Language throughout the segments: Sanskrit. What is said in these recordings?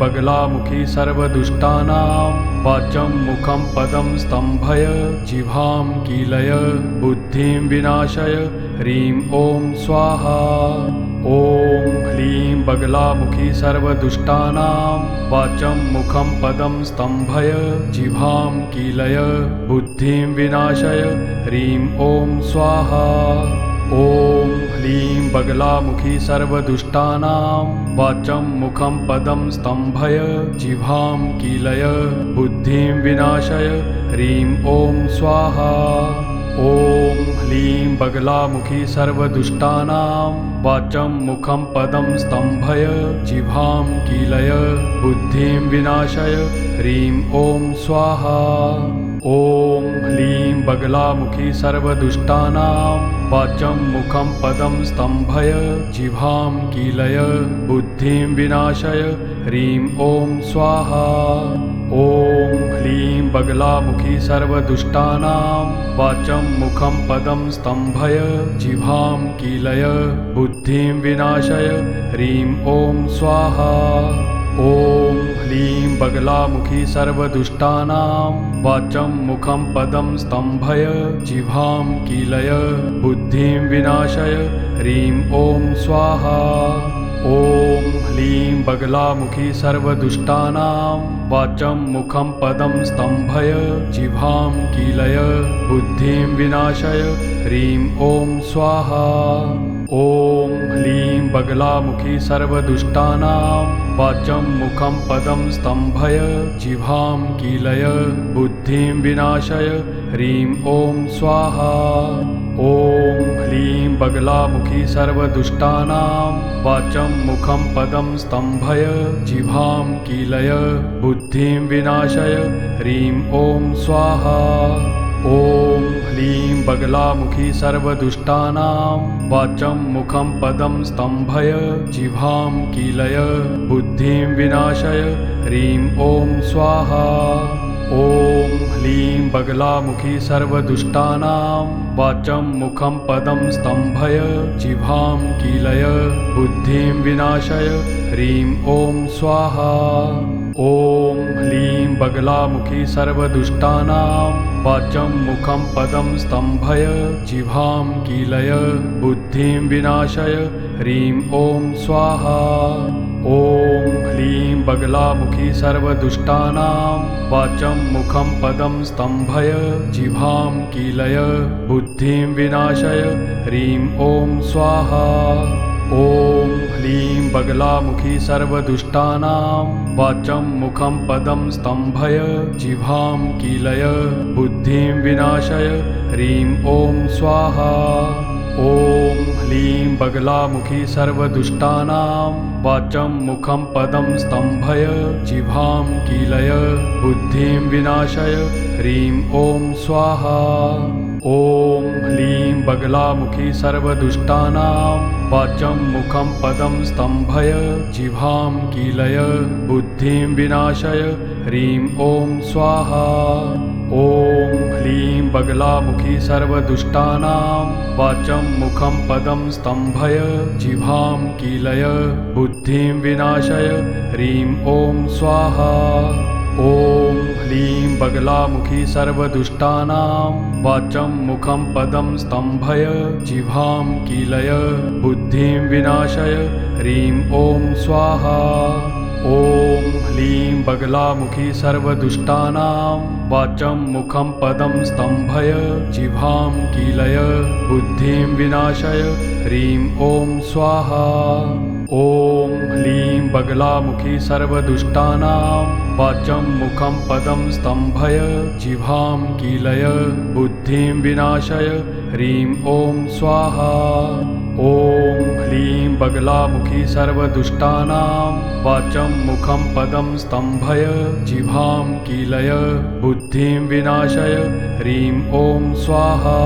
बगलामुखी सर्वदुष्टानां वाचं मुखं पदं स्तंभय जिह्वां कीलय बुद्धिं विनाशय ह्रीं ॐ स्वाहा। ॐ ह्लीं बगलामुखी सर्वदुष्टानां वाचं मुखं पदं स्तंभय जिह्वां कीलय बुद्धिं विनाशय ह्रीं ॐ स्वाहा। ॐ ह्लीं बगलामुखी सर्वदुष्टानां वाचं मुखं पदं स्तंभय जिह्वां कीलय बुद्धिं विनाशय ह्रीं ॐ स्वाहा। ॐ ह्लीं बगलामुखी सर्वदुष्टानां वाचं मुखं पदं स्तंभय जिह्वां कीलय बुद्धिं विनाशय ह्रीं ॐ स्वाहा। ॐ ह्लीं बगलामुखी सर्वदुष्टानां वाचं मुखं पदं स्तंभय जिह्वां कीलय बुद्धिं विनाशय ह्रीं ॐ स्वाहा। ॐ ह्लीं बगलामुखी सर्वदुष्टानां वाचं मुखं पदं स्तंभय जिह्वां कीलय बुद्धिं विनाशय ह्रीं ॐ स्वाहा। ॐ ह्लीं बगलामुखी सर्वदुष्टानां वाचं मुखं पदं स्तंभय जिह्वां कीलय बुद्धिं विनाशय ह्रीं ॐ स्वाहा। ॐ ह्लीं बगलामुखी सर्वदुष्टानां वाचं मुखं पदं स्तंभय जिह्वां कीलय बुद्धिं विनाशय ह्रीं ॐ स्वाहा। ॐ ह्लीं बगलामुखी सर्वदुष्टानां वाचं मुखं पदं स्तंभय जिह्वां कीलय बुद्धिं विनाशय ह्रीं ॐ स्वाहा। ॐ ह्लीं बगलामुखी सर्वदुष्टानां वाचं मुखं पदं स्तंभय जिह्वां कीलय बुद्धिं विनाशय ह्रीं ॐ स्वाहा। ॐ ह्लीं बगलामुखी सर्वदुष्टानां वाचं मुखं पदं स्तंभय जिह्वां कीलय बुद्धिं विनाशय ह्रीं ॐ स्वाहा। ॐ ह्लीं बगलामुखी सर्वदुष्टानां वाचं मुखं पदं स्तंभय जिह्वां कीलय बुद्धिं विनाशय ह्रीं ॐ स्वाहा। ॐ ह्लीं बगलामुखी सर्वदुष्टानां वाचं मुखं पदं स्तंभय जिह्वां कीलय बुद्धिं विनाशय ह्रीं ॐ स्वाहा। ॐ ह्लीं बगलामुखी सर्वदुष्टानां वाचं मुखं पदं स्तंभय जिह्वां कीलय बुद्धिं विनाशय ह्रीं ॐ स्वाहा। ॐ ह्लीं बगलामुखी सर्वदुष्टानां वाचं मुखं पदं स्तंभय जिह्वां कीलय बुद्धिं विनाशय ह्रीं ॐ स्वाहा। ॐ ह्लीं बगलामुखी सर्वदुष्टानां वाचं मुखं पदं स्तंभय जिह्वां कीलय बुद्धिं विनाशय ह्रीं ॐ स्वाहा। ॐ ह्लीं बगलामुखी सर्वदुष्टानां वाचं मुखं पदं स्तंभय जिह्वां कीलय बुद्धिं विनाशय ह्रीं ॐ स्वाहा। ॐ ह्लीं बगलामुखी सर्वदुष्टानां वाचं मुखं पदं स्तंभय जिह्वां कीलय बुद्धिं विनाशय ह्रीं ॐ स्वाहा। ॐ ह्लीं बगलामुखी सर्वदुष्टानां वाचं मुखं पदं स्तंभय जिह्वां कीलय बुद्धिं विनाशय ह्रीं ॐ स्वाहा। ॐ ह्लीं बगलामुखी सर्वदुष्टानां वाचं मुखं पदं स्तंभय जिह्वां कीलय बुद्धिं विनाशय ह्रीं ॐ स्वाहा। ॐ ह्लीं बगलामुखी सर्वदुष्टानां वाचं मुखं पदं स्तंभय जिह्वां कीलय बुद्धिं विनाशय ह्रीं ॐ स्वाहा। ॐ ह्लीं बगलामुखी सर्वदुष्टानां वाचं मुखं पदं स्तंभय जिह्वां कीलय बुद्धिं विनाशय ह्रीं ॐ स्वाहा।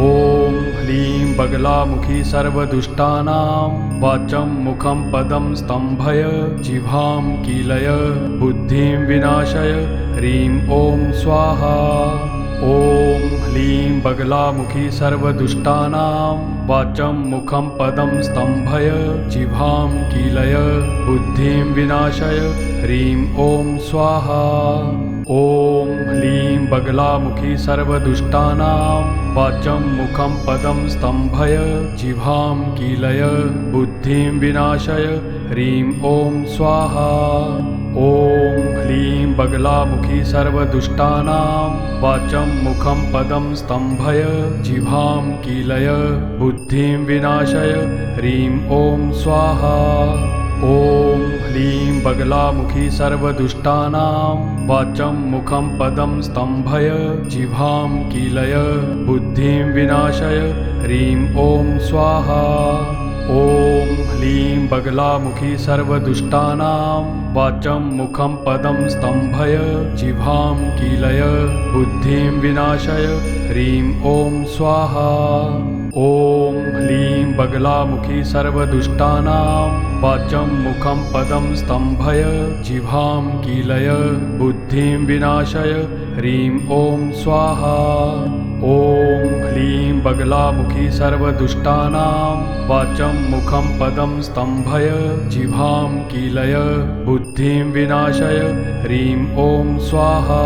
ॐ ह्लीं बगलामुखी सर्वदुष्टानां वाचं मुखं पदं स्तंभय जिह्वां कीलय बुद्धिं विनाशय ह्रीं ॐ स्वाहा। ॐ ह्लीं बगलामुखी सर्वदुष्टानां वाचं मुखं पदं स्तम्भय जिह्वां कीलय बुद्धिं विनाशय ह्रीं ॐ स्वाहा। ॐ ह्लीं बगलामुखी सर्वदुष्टानां वाचं मुखं पदं स्तम्भय जिह्वां कीलय बुद्धिं विनाशय ह्रीं ॐ स्वाहा। ॐ ह्लीं बगलामुखी सर्वदुष्टानां वाचं मुखं पदं स्तम्भय जिह्वां कीलय बुद्धिं विनाशय ह्रीं ॐ स्वाहा। ॐ ह्लीं बगलामुखी सर्वदुष्टानां वाचं मुखं पदं स्तम्भय जिह्वां कीलय बुद्धिं विनाशय ह्रीं ॐ स्वाहा। ॐ ह्लीं बगलामुखी सर्वदुष्टानां वाचं मुखं पदं स्तम्भय जिह्वां कीलय बुद्धिं विनाशय ह्रीं ॐ स्वाहा। ॐ ह्लीं बगलामुखी सर्वदुष्टानां वाचं मुखं पदं स्तम्भय जिह्वां कीलय बुद्धिं विनाशय ह्रीं ॐ स्वाहा। ॐ ह्लीं बगलामुखी सर्वदुष्टानां वाचं मुखं पदं स्तम्भय जिह्वां कीलय बुद्धिं विनाशय ह्रीं ॐ स्वाहा।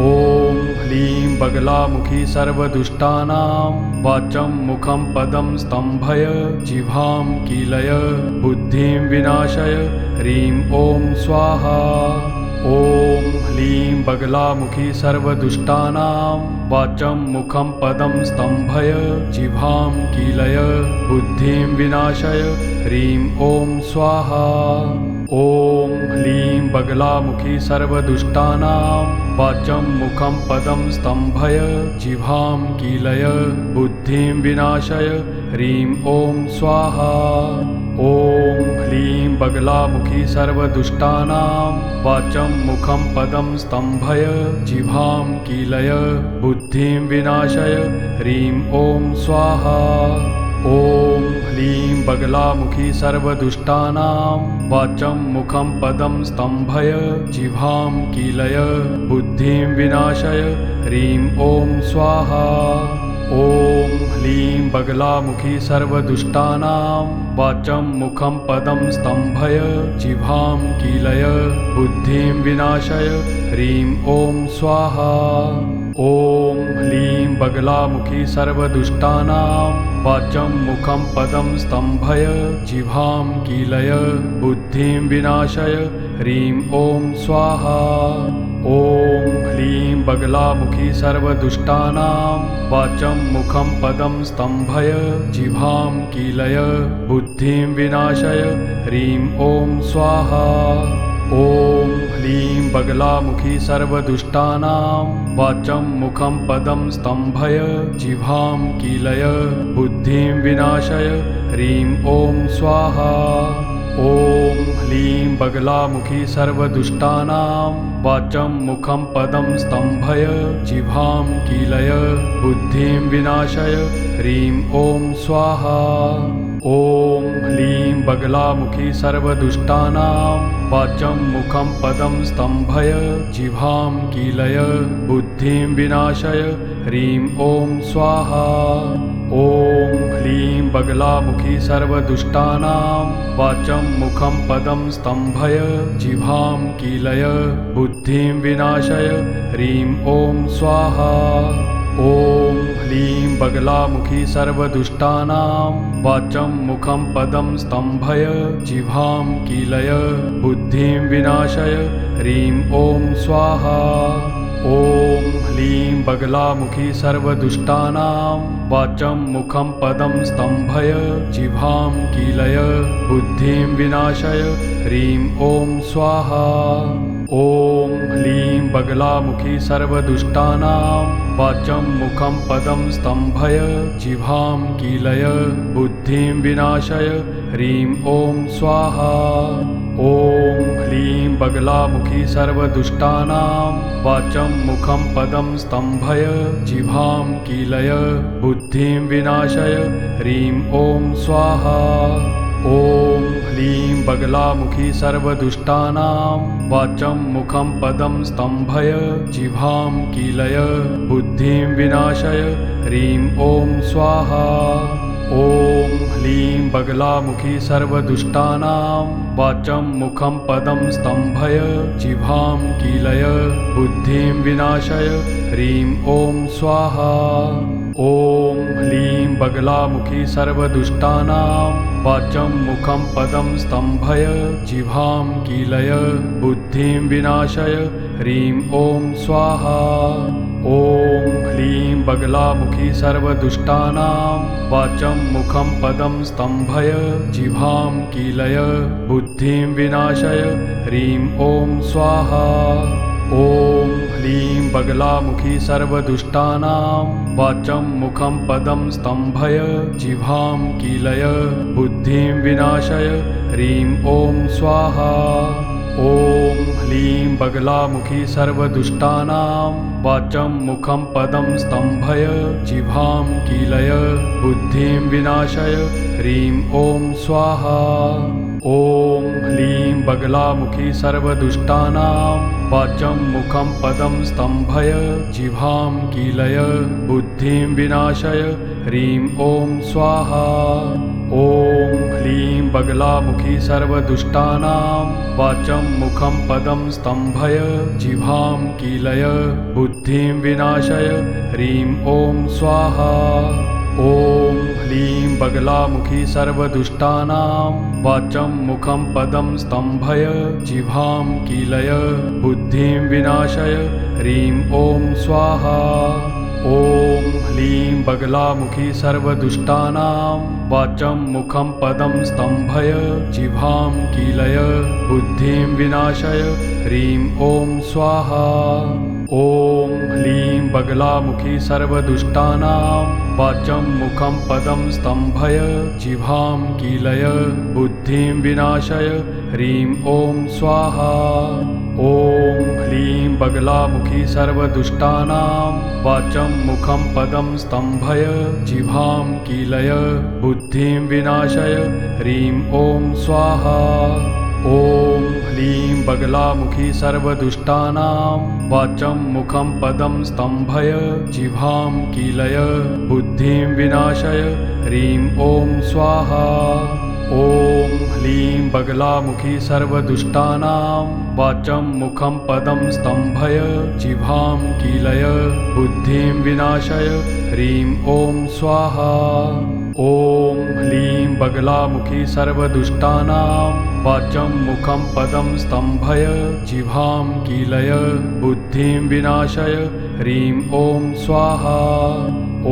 ॐ ह्लीं बगलामुखी सर्वदुष्टानां वाचं मुखं पदं स्तम्भय जिह्वां कीलय बुद्धिं विनाशय ह्रीं ॐ स्वाहा। ॐ ह्लीं बगलामुखी सर्वदुष्टानां वाचं मुखं पदं स्तम्भय जिह्वां कीलय बुद्धिं विनाशय ह्रीं ॐ स्वाहा। ॐ ह्लीं बगलामुखी सर्वदुष्टानां वाचं मुखं पदं स्तम्भय जिह्वां कीलय बुद्धिं विनाशय ह्रीं ॐ स्वाहा। ॐ ह्लीं बगलामुखी सर्वदुष्टानां वाचं मुखं पदं स्तम्भय जिह्वां कीलय बुद्धिं विनाशय ह्रीं ॐ स्वाहा। ॐ ह्लीं बगलामुखी सर्वदुष्टानां वाचं मुखं पदं स्तम्भय जिह्वां कीलय बुद्धिं विनाशय ह्रीं ॐ स्वाहा। ॐ ह्लीं बगलामुखी सर्वदुष्टानां वाचं मुखं पदं स्तम्भय जिह्वां कीलय बुद्धिं विनाशय ह्रीं ॐ स्वाहा। ॐ ह्लीं बगलामुखी सर्वदुष्टानां वाचं मुखं पदं स्तम्भय जिह्वां कीलय बुद्धिं विनाशय ह्रीं ॐ स्वाहा। ॐ ह्लीं बगलामुखी सर्वदुष्टानां वाचं मुखं पदं स्तम्भय जिह्वां कीलय बुद्धिं विनाशय ह्रीं ॐ स्वाहा। ॐ ह्लीं बगलामुखी सर्वदुष्टानां वाचं मुखं पदं स्तम्भय जिह्वां कीलय बुद्धिं विनाशय ह्रीं ॐ स्वाहा। ॐ ह्लीं बगलामुखी सर्वदुष्टानां वाचं मुखं पदं स्तम्भय जिह्वां कीलय बुद्धिं विनाशय ह्रीं ॐ स्वाहा। ॐ ह्लीं बगलामुखी सर्वदुष्टानां वाचं मुखं पदं स्तम्भय जिह्वां कीलय बुद्धिं विनाशय ह्रीं ॐ स्वाहा। ॐ ह्लीं बगलामुखी सर्वदुष्टानां वाचं मुखं पदं स्तम्भय जिह्वां कीलय बुद्धिं विनाशय ह्रीं ॐ स्वाहा। ॐ ह्लीं बगलामुखी सर्वदुष्टानां वाचं मुखं पदं स्तम्भय जिह्वां कीलय बुद्धिं विनाशय ह्रीं ॐ स्वाहा। ॐ ह्लीं बगलामुखी सर्वदुष्टानां वाचं मुखं पदं स्तम्भय जिह्वां कीलय बुद्धिं विनाशय ह्रीं ॐ स्वाहा। ॐ ह्लीं बगलामुखी सर्वदुष्टानां वाचं मुखं पदं स्तम्भय जिह्वां कीलय बुद्धिं विनाशय ह्रीं ॐ स्वाहा। ॐ ह्लीं बगलामुखी सर्वदुष्टानां वाचं मुखं पदं स्तम्भय जिह्वां कीलय बुद्धिं विनाशय ह्रीं ॐ स्वाहा। ॐ ह्लीं बगलामुखी सर्वदुष्टानां वाचं मुखं पदं स्तम्भय जिह्वां कीलय बुद्धिं विनाशय ह्रीं ॐ स्वाहा। ॐ ह्लीं बगलामुखी सर्वदुष्टानां वाचं मुखं पदं स्तम्भय जिह्वां कीलय बुद्धिं विनाशय ह्रीं ॐ स्वाहा। ॐ ह्लीं बगलामुखी सर्वदुष्टानां वाचं मुखं पदं स्तम्भय जिह्वां कीलय बुद्धिं विनाशय ह्रीं ॐ स्वाहा। ॐ ह्लीं बगलामुखी सर्वदुष्टानां वाचं मुखं पदं स्तम्भय जिह्वां कीलय बुद्धिं विनाशय ह्रीं ॐ स्वाहा। ॐ ह्लीं बगलामुखी सर्वदुष्टानां वाचं मुखं पदं स्तम्भय जिह्वां कीलय बुद्धिं विनाशय ह्रीं ॐ स्वाहा। ॐ ह्लीं बगलामुखी सर्वदुष्टानां वाचं मुखं पदं स्तम्भय जिह्वां कीलय बुद्धिं विनाशय ह्रीं ॐ स्वाहा। ॐ ह्लीं बगलामुखी सर्वदुष्टानां वाचं मुखं पदं स्तम्भय जिह्वां कीलय बुद्धिं विनाशय ह्रीं ॐ स्वाहा। ॐ ह्लीं बगलामुखी सर्वदुष्टानां वाचं मुखं पदं स्तम्भय जिह्वां कीलय बुद्धिं विनाशय ह्रीं ॐ स्वाहा। ॐ ह्लीं बगलामुखी सर्वदुष्टानां वाचं मुखं पदं स्तम्भय जिह्वां कीलय बुद्धिं विनाशय ह्रीं ॐ स्वाहा। ॐ ह्लीं बगलामुखी सर्वदुष्टानां वाचं मुखं पदं स्तम्भय जिह्वां कीलय बुद्धिं विनाशय ह्रीं ॐ स्वाहा। ॐ ह्लीं बगलामुखी सर्वदुष्टानां वाचं मुखं पदं स्तम्भय जिह्वां कीलय बुद्धिं विनाशय ह्रीं ॐ स्वाहा। ॐ ह्लीं बगलामुखी सर्वदुष्टानां वाचं मुखं पदं स्तम्भय जिह्वां कीलय बुद्धिं विनाशय ह्रीं ॐ स्वाहा। ॐ ह्लीं बगलामुखी सर्वदुष्टानां वाचं मुखं पदं स्तम्भय जिह्वां कीलय बुद्धिं विनाशय ह्रीं ॐ स्वाहा। ॐ ह्लीं बगलामुखी सर्वदुष्टानां वाचं मुखं पदं स्तम्भय जिह्वां कीलय बुद्धिं विनाशय ह्रीं ॐ स्वाहा। ॐ ह्लीं बगलामुखी सर्वदुष्टानां वाचं मुखं पदं स्तम्भय जिह्वां कीलय बुद्धिं विनाशय ह्रीं ॐ स्वाहा।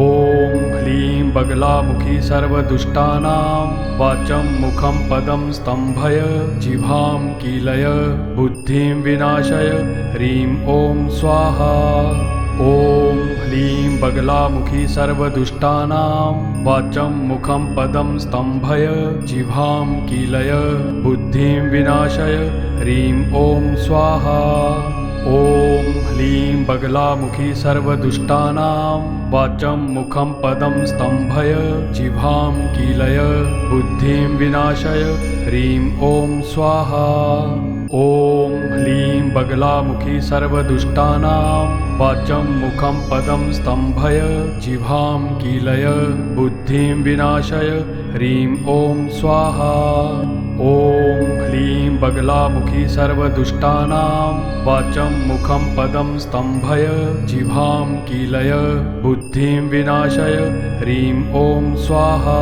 ॐ ह्लीं बगलामुखी सर्वदुष्टानां वाचं मुखं पदं स्तम्भय जिह्वां कीलय बुद्धिं विनाशय ह्रीं ॐ स्वाहा। ॐ ह्लीं बगलामुखी सर्वदुष्टानां वाचं मुखं पदं स्तम्भय जिह्वां कीलय बुद्धिं विनाशय ह्रीं ॐ स्वाहा। ॐ ह्लीं बगलामुखी सर्वदुष्टानां वाचं मुखं पदं स्तम्भय जिह्वां कीलय बुद्धिं विनाशय ह्रीं ॐ स्वाहा। ॐ ह्लीं बगलामुखी सर्वदुष्टानां वाचं मुखं पदं स्तम्भय जिह्वां कीलय बुद्धिं विनाशय ह्रीं ॐ स्वाहा। ॐ ह्लीं बगलामुखी सर्वदुष्टानां वाचं मुखं पदं स्तम्भय जिह्वां कीलय बुद्धिं विनाशय ह्रीं ॐ स्वाहा।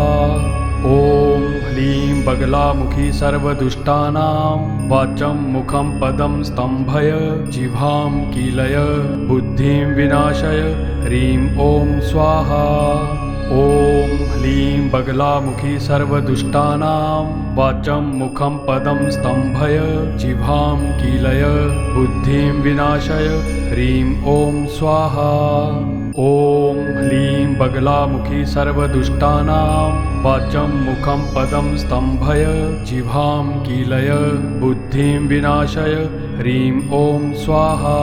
ॐ ह्लीं बगलामुखी सर्वदुष्टानां वाचं मुखं पदं स्तम्भय जिह्वां कीलय बुद्धिं विनाशय ह्रीं ॐ स्वाहा। ॐ ह्लीं बगलामुखी सर्वदुष्टानां वाचं मुखं पदं स्तम्भय जिह्वां कीलय बुद्धिं विनाशय ह्रीं ॐ स्वाहा। ॐ ह्लीं बगलामुखी सर्वदुष्टानां वाचं मुखं पदं स्तम्भय जिह्वां कीलय बुद्धिं विनाशय ह्रीं ॐ स्वाहा।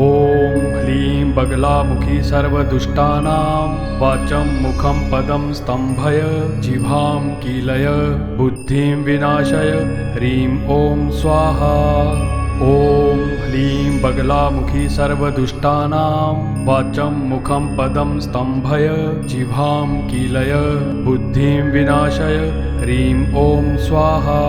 ॐ ह्लीं बगलामुखी सर्वदुष्टानां वाचं मुखं पदं स्तम्भय जिह्वां कीलय बुद्धिं विनाशय ह्रीं ॐ स्वाहा। ॐ ह्लीं बगलामुखी सर्वदुष्टानां वाचं मुखं पदं स्तम्भय जिह्वां कीलय बुद्धिं विनाशय ह्रीं ॐ स्वाहा।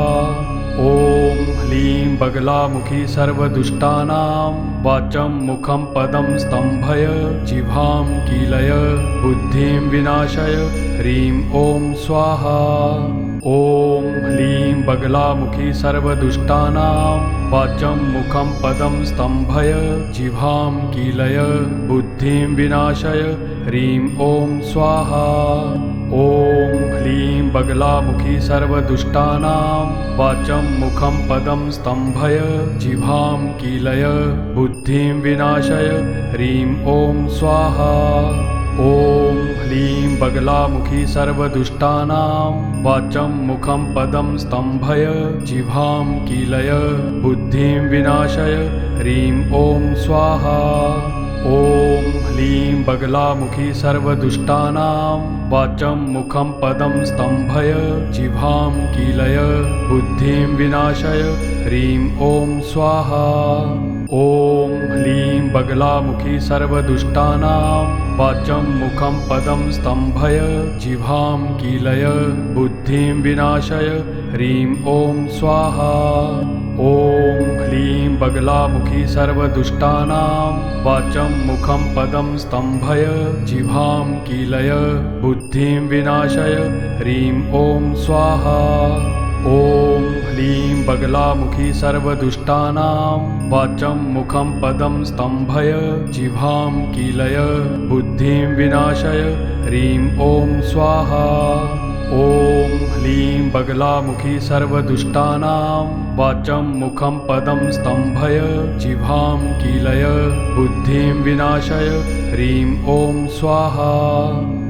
ॐ ह्लीं बगलामुखी सर्वदुष्टानां वाचं मुखं पदं स्तम्भय जिह्वां कीलय बुद्धिं विनाशय ह्रीं ॐ स्वाहा। ॐ ह्लीं बगलामुखी सर्वदुष्टानां वाचं मुखं पदं स्तम्भय जिह्वां कीलय बुद्धिं विनाशय ह्रीं ॐ स्वाहा। ॐ ह्लीं बगलामुखी सर्वदुष्टानां वाचं मुखं पदं स्तम्भय जिह्वां कीलय बुद्धिं विनाशय ह्रीं ॐ स्वाहा। ॐ ह्लीं बगलामुखी सर्वदुष्टानां वाचं मुखं पदं स्तम्भय जिह्वां कीलय बुद्धिं विनाशय ह्रीं ॐ स्वाहा। ॐ ह्लीं बगलामुखी सर्वदुष्टानां वाचं मुखं पदं स्तम्भय जिह्वां कीलय बुद्धिं विनाशय ह्रीं ॐ स्वाहा। ॐ ह्लीं बगलामुखी सर्वदुष्टानां वाचं मुखं पदं स्तम्भय जिह्वां कीलय बुद्धिं विनाशय ह्रीं ॐ स्वाहा। ॐ ह्लीं बगलामुखी सर्वदुष्टानां वाचं मुखं पदं स्तम्भय जिह्वां कीलय बुद्धिं विनाशय ह्रीं ॐ स्वाहा। ॐ ह्लीं बगलामुखी सर्वदुष्टानां वाचं मुखं पदं स्तम्भय जिह्वां कीलय बुद्धिं विनाशय ह्रीं ॐ स्वाहा। ॐ ह्लीं बगलामुखी सर्वदुष्टानां वाचं मुखं पदं स्तम्भय जिह्वां कीलय बुद्धिं विनाशय ह्रीं ॐ स्वाहा।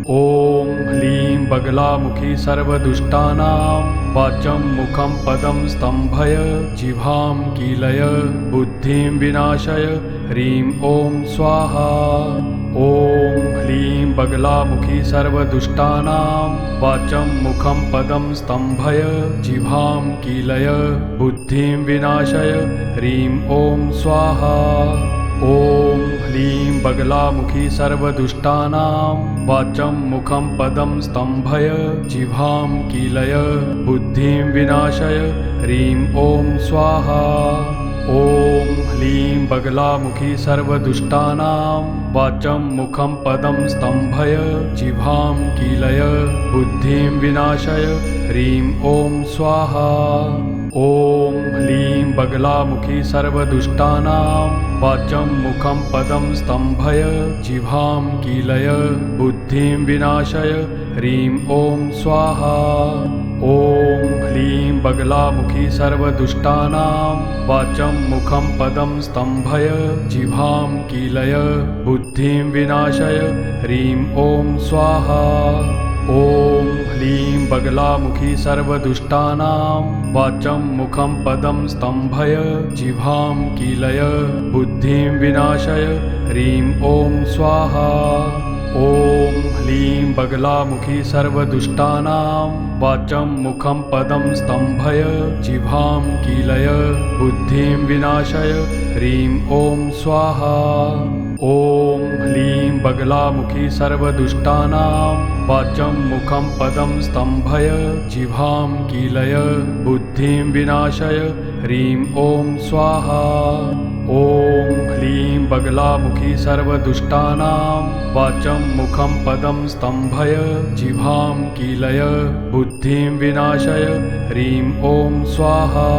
ॐ ह्लीं बगलामुखी सर्वदुष्टानां वाचं मुखं पदं स्तम्भय जिह्वां कीलय बुद्धिं विनाशय ह्रीं ॐ स्वाहा। ॐ ह्लीं बगलामुखी सर्वदुष्टानां वाचं मुखं पदं स्तम्भय जिह्वां कीलय बुद्धिं विनाशय ह्रीं ॐ स्वाहा। ॐ ह्लीं बगलामुखी सर्वदुष्टानां वाचं मुखं पदं स्तम्भय जिह्वां कीलय बुद्धिं विनाशय ह्रीं ॐ स्वाहा। ॐ ह्लीं बगलामुखी सर्वदुष्टानां वाचं मुखं पदं स्तम्भय जिह्वां कीलय बुद्धिं विनाशय ह्रीं ॐ स्वाहा। ॐ ह्लीं बगलामुखी सर्वदुष्टानां वाचं मुखं पदं स्तम्भय जिह्वां कीलय बुद्धिं विनाशय ह्रीं ॐ स्वाहा। ॐ ह्लीं बगलामुखी सर्वदुष्टानां वाचं मुखं पदं स्तम्भय जिह्वां कीलय बुद्धिं विनाशय ह्रीं ॐ स्वाहा। ॐ ह्लीं बगलामुखी सर्वदुष्टानां वाचं मुखं पदं स्तम्भय जिह्वां कीलय बुद्धिं विनाशय ह्रीं ॐ स्वाहा। ॐ ह्लीं बगलामुखी सर्वदुष्टानां वाचं मुखं पदं स्तम्भय जिह्वां कीलय बुद्धिं विनाशय ह्रीं ॐ स्वाहा। ॐ ह्लीं बगलामुखी सर्वदुष्टानां वाचं मुखं पदं स्तम्भय जिह्वां कीलय बुद्धिं विनाशय ह्रीं ॐ स्वाहा। ॐ ह्लीं बगलामुखी सर्वदुष्टानां वाचं मुखं पदं स्तम्भय जिह्वां कीलय बुद्धिं विनाशय ह्रीं ॐ स्वाहा।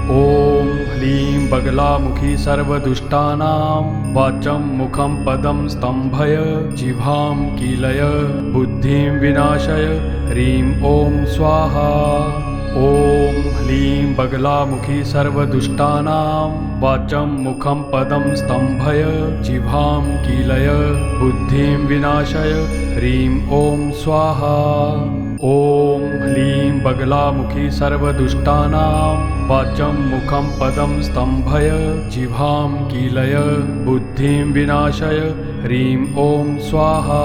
ॐ ह्लीं बगलामुखी सर्वदुष्टानां वाचं मुखं पदं स्तम्भय जिह्वां कीलय बुद्धिं विनाशय ह्रीं ॐ स्वाहा। ॐ ह्लीं बगलामुखी सर्वदुष्टानां वाचं मुखं पदं स्तम्भय जिह्वां कीलय बुद्धिं विनाशय ह्रीं ॐ स्वाहा। ॐ ह्लीं बगलामुखी सर्वदुष्टानां वाचं मुखं पदं स्तम्भय जिह्वां कीलय बुद्धिं विनाशय ह्रीं ॐ स्वाहा।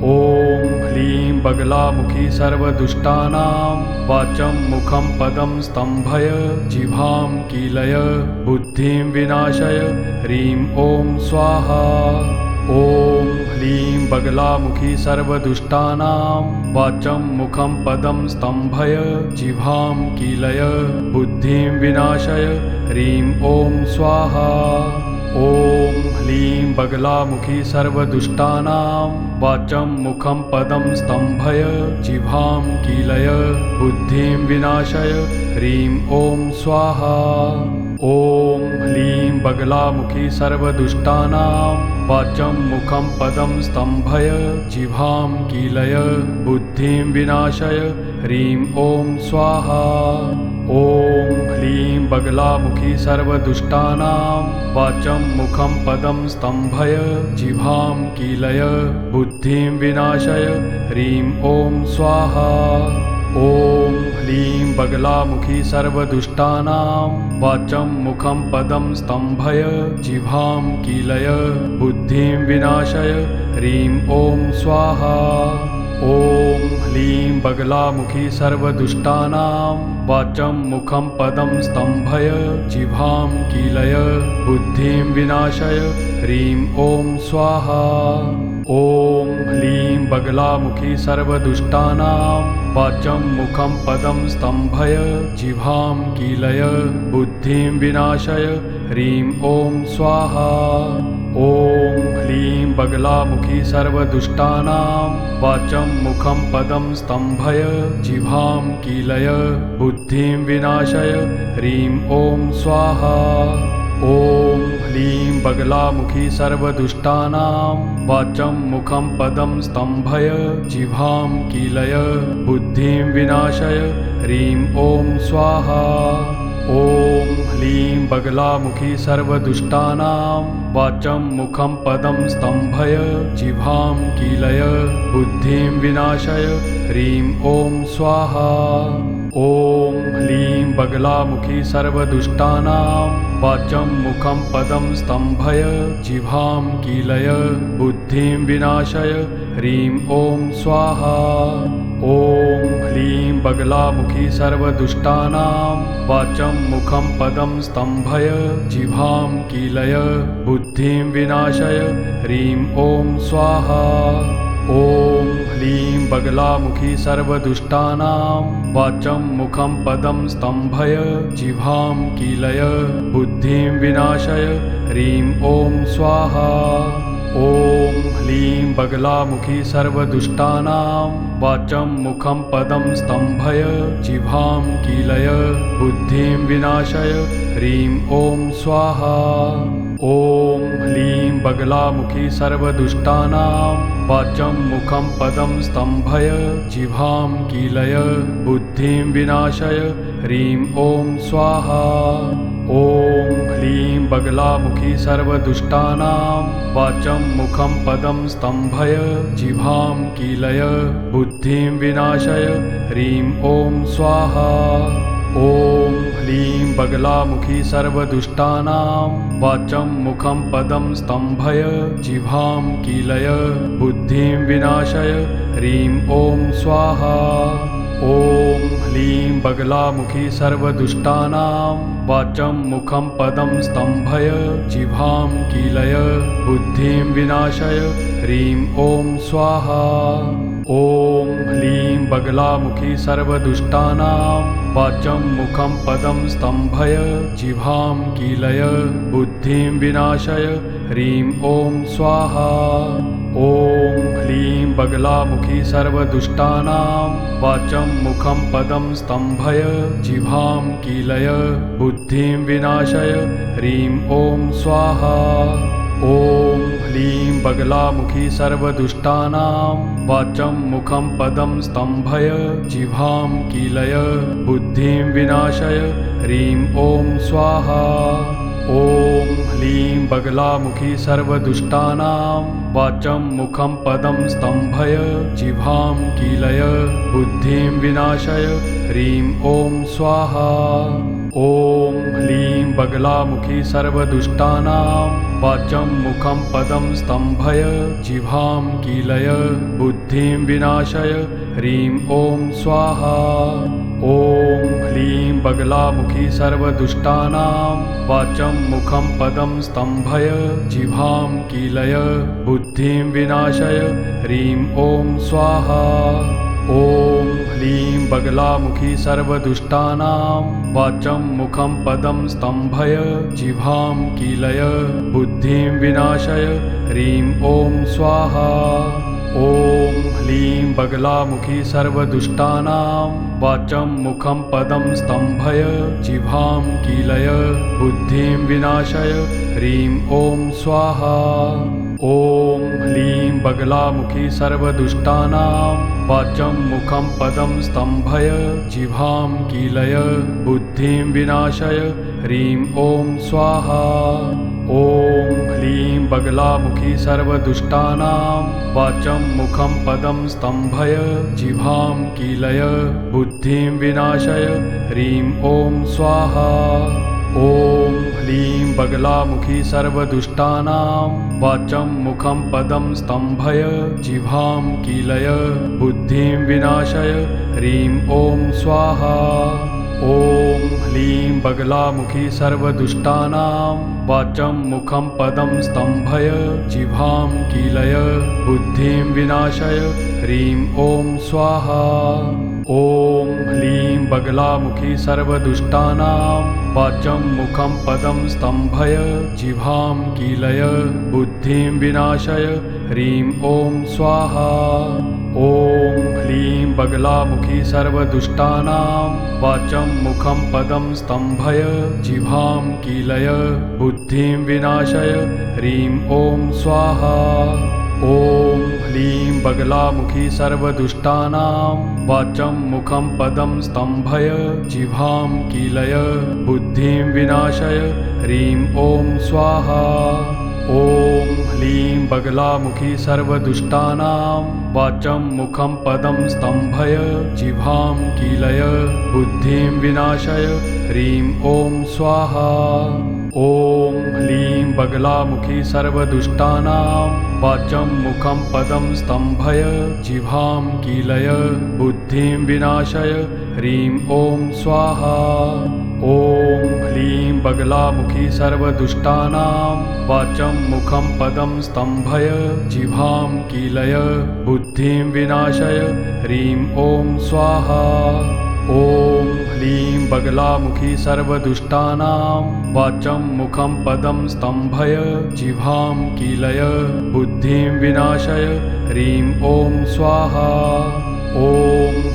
ॐ ह्लीं बगलामुखी सर्वदुष्टानां वाचं मुखं पदं स्तम्भय जिह्वां कीलय बुद्धिं विनाशय ह्रीं ॐ स्वाहा। ॐ ह्लीं बगलामुखी सर्वदुष्टानां वाचं मुखं पदं स्तम्भय जिह्वां कीलय बुद्धिं विनाशय ह्रीं ॐ स्वाहा। ॐ ह्लीं बगलामुखी सर्वदुष्टानां वाचं मुखं पदं स्तम्भय जिह्वां कीलय बुद्धिं विनाशय ह्रीं ॐ स्वाहा। ॐ ह्लीं बगलामुखी सर्वदुष्टानां वाचं मुखं पदं स्तम्भय जिह्वां कीलय बुद्धिं विनाशय ह्रीं ॐ स्वाहा। ॐ ह्लीं बगलामुखी सर्वदुष्टानां वाचं मुखं पदं स्तम्भय जिह्वां कीलय बुद्धिं विनाशय ह्रीं ॐ स्वाहा। ॐ ह्लीं बगलामुखी सर्वदुष्टानां वाचं मुखं पदं स्तम्भय जिह्वां कीलय बुद्धिं विनाशय ह्रीं ॐ स्वाहा। ॐ ह्लीं बगलामुखी सर्वदुष्टानां वाचं मुखं पदं स्तम्भय जिह्वां कीलय बुद्धिं विनाशय ह्रीं ॐ स्वाहा। ॐ ह्लीं बगलामुखी सर्वदुष्टानां वाचं मुखं पदं स्तम्भय जिह्वां कीलय बुद्धिं विनाशय ह्रीं ॐ स्वाहा। ॐ ह्लीं बगलामुखी सर्वदुष्टानां वाचं मुखं पदं स्तम्भय जिह्वां कीलय बुद्धिं विनाशय ह्रीं ॐ स्वाहा। ॐ ह्लीं बगलामुखी सर्वदुष्टानां वाचं मुखं पदं स्तम्भय जिह्वां कीलय बुद्धिं विनाशय ह्रीं ॐ स्वाहा। ॐ ह्लीं बगलामुखी सर्वदुष्टानां वाचं मुखं पदं स्तम्भय जिह्वां कीलय बुद्धिं विनाशय ह्रीं ॐ स्वाहा। ॐ ह्लीं बगलामुखी सर्वदुष्टानां वाचं मुखं पदं स्तम्भय जिह्वां कीलय बुद्धिं विनाशय ह्रीं ॐ स्वाहा। ॐ ह्लीं बगलामुखी सर्वदुष्टानां वाचं मुखं पदं स्तम्भय जिह्वां कीलय बुद्धिं विनाशय ह्रीं ॐ स्वाहा। ॐ ह्लीं बगलामुखी सर्वदुष्टानां वाचं मुखं पदं स्तम्भय जिह्वां कीलय बुद्धिं विनाशय ह्रीं ॐ स्वाहा। ॐ ह्लीं बगलामुखी सर्वदुष्टानां वाचं मुखं पदं स्तम्भय जिह्वां कीलय बुद्धिं विनाशय ह्रीं ॐ स्वाहा। ॐ ह्लीं बगलामुखी सर्वदुष्टानां वाचं मुखं पदं स्तम्भय जिह्वां कीलय बुद्धिं विनाशय ह्रीं ॐ स्वाहा। ॐ ह्लीं बगलामुखी सर्वदुष्टानां वाचं मुखं पदं स्तम्भय जिह्वां कीलय बुद्धिं विनाशय ह्रीं ॐ स्वाहा। ॐ ह्लीं बगलामुखी सर्वदुष्टानां वाचं मुखं पदं स्तम्भय जिह्वां कीलय बुद्धिं विनाशय ह्रीं ॐ स्वाहा। ॐ ह्लीं बगलामुखी सर्वदुष्टानां वाचं मुखं पदं स्तम्भय जिह्वां कीलय बुद्धिं विनाशय ह्रीं ॐ स्वाहा। ॐ ह्लीं बगलामुखी सर्वदुष्टानां वाचं मुखं पदं स्तम्भय जिह्वां कीलय बुद्धिं विनाशय ह्रीं ॐ स्वाहा। ॐ ह्लीं बगलामुखी सर्वदुष्टानां वाचं मुखं पदं स्तम्भय जिह्वां कीलय बुद्धिं विनाशय ह्रीं ॐ स्वाहा। ॐ ह्लीं बगलामुखी सर्वदुष्टानां वाचं मुखं पदं स्तम्भय जिह्वां कीलय बुद्धिं विनाशय ह्रीं ॐ स्वाहा। ॐ ह्लीं बगलामुखी सर्वदुष्टानां वाचं मुखं पदं स्तम्भय जिह्वां कीलय बुद्धिं विनाशय ह्रीं ॐ स्वाहा। ॐ ह्लीं बगलामुखी सर्वदुष्टानां वाचं मुखं पदं स्तम्भय जिह्वां कीलय बुद्धिं विनाशय ह्रीं ॐ स्वाहा। ॐ ह्लीं बगलामुखी सर्वदुष्टानां वाचं मुखं पदं स्तम्भय जिह्वां कीलय बुद्धिं विनाशय ह्रीं ॐ स्वाहा। ॐ ह्लीं बगलामुखी सर्वदुष्टानां वाचं मुखं पदं स्तम्भय जिह्वां कीलय बुद्धिं विनाशय ह्रीं ॐ स्वाहा। ॐ ह्लीं बगलामुखी सर्वदुष्टानां वाचं मुखं पदं स्तम्भय जिह्वां कीलय बुद्धिं विनाशय ह्रीं ॐ स्वाहा। ॐ ह्लीं बगलामुखी सर्वदुष्टानां वाचं मुखं पदं स्तम्भय जिह्वां कीलय बुद्धिं विनाशय ह्रीं ॐ स्वाहा। ॐ ह्लीं बगलामुखी सर्वदुष्टानां वाचं मुखं पदं स्तम्भय जिह्वां कीलय बुद्धिं विनाशय ह्रीं ॐ स्वाहा। ॐ ह्लीं बगलामुखी सर्वदुष्टानां वाचं मुखं पदं स्तम्भय जिह्वां कीलय बुद्धिं विनाशय ह्रीं ॐ स्वाहा। ॐ ह्लीं बगलामुखी सर्वदुष्टानां वाचं मुखं पदं स्तम्भय जिह्वां कीलय बुद्धिं विनाशय ह्रीं ॐ स्वाहा। ॐ ह्लीं बगलामुखी सर्वदुष्टानां वाचं मुखं पदं स्तम्भय जिह्वां कीलय बुद्धिं विनाशय ह्रीं ॐ स्वाहा। ॐ ह्लीं बगलामुखी सर्वदुष्टानां वाचं मुखं पदं स्तम्भय जिह्वां कीलय बुद्धिं विनाशय ह्रीं ॐ स्वाहा। ॐ ह्लीं बगलामुखी सर्वदुष्टानां वाचं मुखं पदं स्तम्भय जिह्वां कीलय बुद्धिं विनाशय ह्रीं ॐ स्वाहा। ॐ ह्लीं बगलामुखी सर्वदुष्टानां वाचं मुखं पदं स्तम्भय जिह्वां कीलय बुद्धिं विनाशय ह्रीं ॐ स्वाहा। ॐ ह्लीं बगलामुखी सर्वदुष्टानां वाचं मुखं पदं स्तम्भय जिह्वां कीलय बुद्धिं विनाशय ह्रीं ॐ स्वाहा। ॐ ह्लीं बगलामुखी सर्वदुष्टानां वाचं मुखं पदं स्तम्भय जिह्वां कीलय बुद्धिं विनाशय ह्रीं ॐ स्वाहा। ॐ ह्लीं बगलामुखी सर्वदुष्टानां वाचं मुखं पदं स्तम्भय जिह्वां कीलय बुद्धिं विनाशय ह्रीं ॐ स्वाहा। ॐ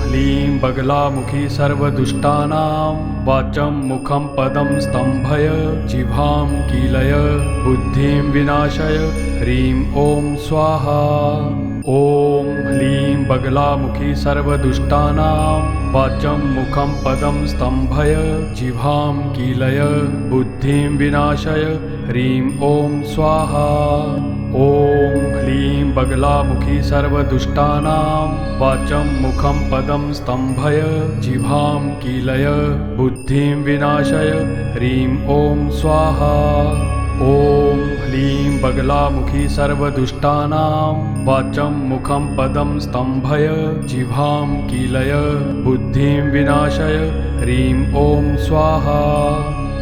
ह्लीं बगलामुखी सर्वदुष्टानां वाचं मुखं पदं स्तम्भय जिह्वां कीलय बुद्धिं विनाशय ह्रीं ॐ स्वाहा। ॐ ह्लीं बगलामुखी सर्वदुष्टानां वाचं मुखं पदं स्तम्भय जिह्वां कीलय बुद्धिं विनाशय ह्रीं ॐ स्वाहा। ॐ ह्लीं बगलामुखी सर्वदुष्टानां वाचं मुखं पदं स्तम्भय जिह्वां कीलय बुद्धिं विनाशय ह्रीं ॐ स्वाहा। ॐ ह्लीं बगलामुखी सर्वदुष्टानां वाचं मुखं पदं स्तम्भय जिह्वां कीलय बुद्धिं विनाशय ह्रीं ॐ स्वाहा।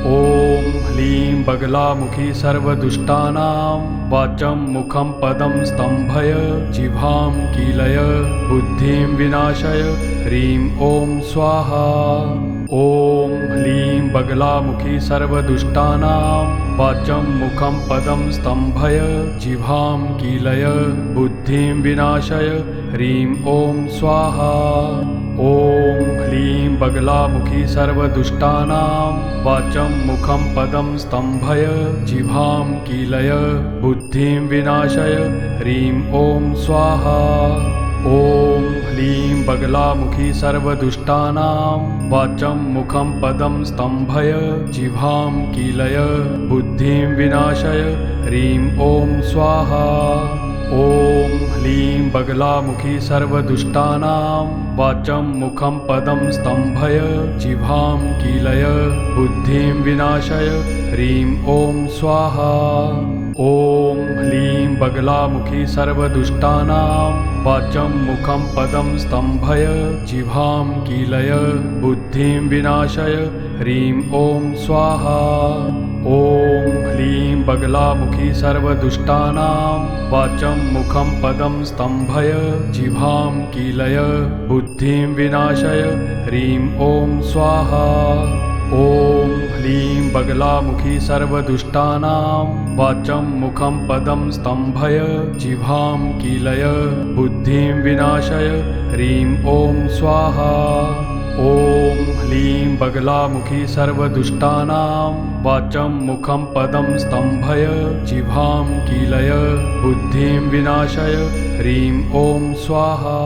ॐ ह्लीं बगलामुखी सर्वदुष्टानां वाचं मुखं पदं स्तम्भय जिह्वां कीलय बुद्धिं विनाशय ह्रीं ॐ स्वाहा। ॐ ह्लीं बगलामुखी सर्वदुष्टानां वाचं मुखं पदं स्तम्भय जिह्वां कीलय बुद्धिं विनाशय ह्रीं ॐ स्वाहा। ॐ ह्लीं बगलामुखी सर्वदुष्टानां वाचं मुखं पदं स्तम्भय जिह्वां कीलय बुद्धिं विनाशय ह्रीं ॐ स्वाहा। ॐ ह्लीं बगलामुखी सर्वदुष्टानां वाचं मुखं पदं स्तम्भय जिह्वां कीलय बुद्धिं विनाशय ह्रीं ॐ स्वाहा। ॐ ह्लीं बगलामुखी सर्वदुष्टानां वाचं मुखं पदं स्तम्भय जिह्वां कीलय बुद्धिं विनाशय ह्रीं ॐ स्वाहा। ॐ ह्लीं बगलामुखी सर्वदुष्टानां वाचं मुखं पदं स्तम्भय जिह्वां कीलय बुद्धिं विनाशय ह्रीं ॐ स्वाहा। ॐ ह्लीं बगलामुखी सर्वदुष्टानां वाचं मुखं पदं स्तम्भय जिह्वां कीलय बुद्धिं विनाशय ह्रीं ॐ स्वाहा। ॐ ह्लीं बगलामुखी सर्वदुष्टानां वाचं मुखं पदं स्तम्भय जिह्वां कीलय बुद्धिं विनाशय ह्रीं ॐ स्वाहा। ॐ ह्लीं बगलामुखी सर्वदुष्टानां वाचं मुखं पदं स्तम्भय जिह्वां कीलय बुद्धिं विनाशय ह्रीं ॐ स्वाहा।